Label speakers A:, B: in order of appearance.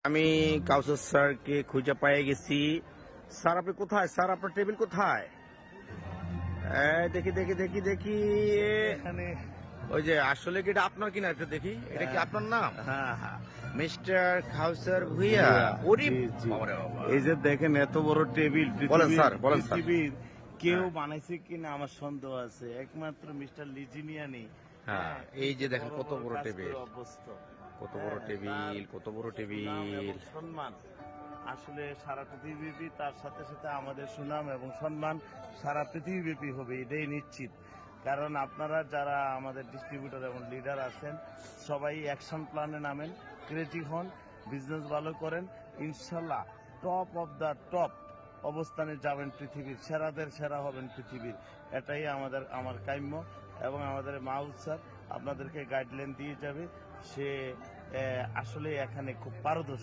A: আমি কাউসার স্যারকে খুঁজে পেয়ে গেছি। স্যার আপনি কোথায়? স্যার আপনার টেবিল কোথায়? দেখি দেখি দেখি দেখি
B: এখানে
A: ওই যে আসলে কি এটা আপনার কিনা একটু দেখি, এটা কি আপনার নাম?
B: হ্যাঁ হ্যাঁ
A: মিস্টার কাউসার ভুইয়া। ওরে
B: জি, জি।
A: বাবারে বাবা।
B: এই যে দেখেন এত বড় টেবিল
A: বলেন স্যার, বলেন স্যার।
B: পৃথিবীর কেউ
A: হ্যাঁ।
B: বানাইছে কিনা আমার সন্দেহ আছে, একমাত্র মিস্টার লিজিনিয়ানি।
A: হ্যাঁ, এই যে দেখেন কত বড়
B: কাজ
A: টেবিল,
B: করে অভ্যস্ত।
A: কত বড়
B: হ্যাঁ,
A: টেবিল,
B: তার
A: কত বড়
B: সুনাম
A: টেবিল।
B: এবং সম্মান আসলে সারা পৃথিবীব্যাপী, তার সাথে সাথে আমাদের সুনাম এবং সম্মান সারা পৃথিবীব্যাপী হবে, এটাই নিশ্চিত। কারণ আপনারা যারা আমাদের ডিস্ট্রিবিউটর এবং লিডার আছেন, সবাই অ্যাকশন প্ল্যানে নামেন, ক্রিয়েটিভ হন, বিজনেস ভালো করেন, ইনশাল্লাহ টপ অফ দ্য টপ অবস্থানে যাবেন, পৃথিবীর সেরাদের সেরা হবেন পৃথিবীর। এটাই আমার কাম্য। এবং আমাদের মাহমুদ স্যার আপনাদেরকে গাইডলাইন দিয়ে যাবে। সে আসলে এখানে খুব পারদর্শী।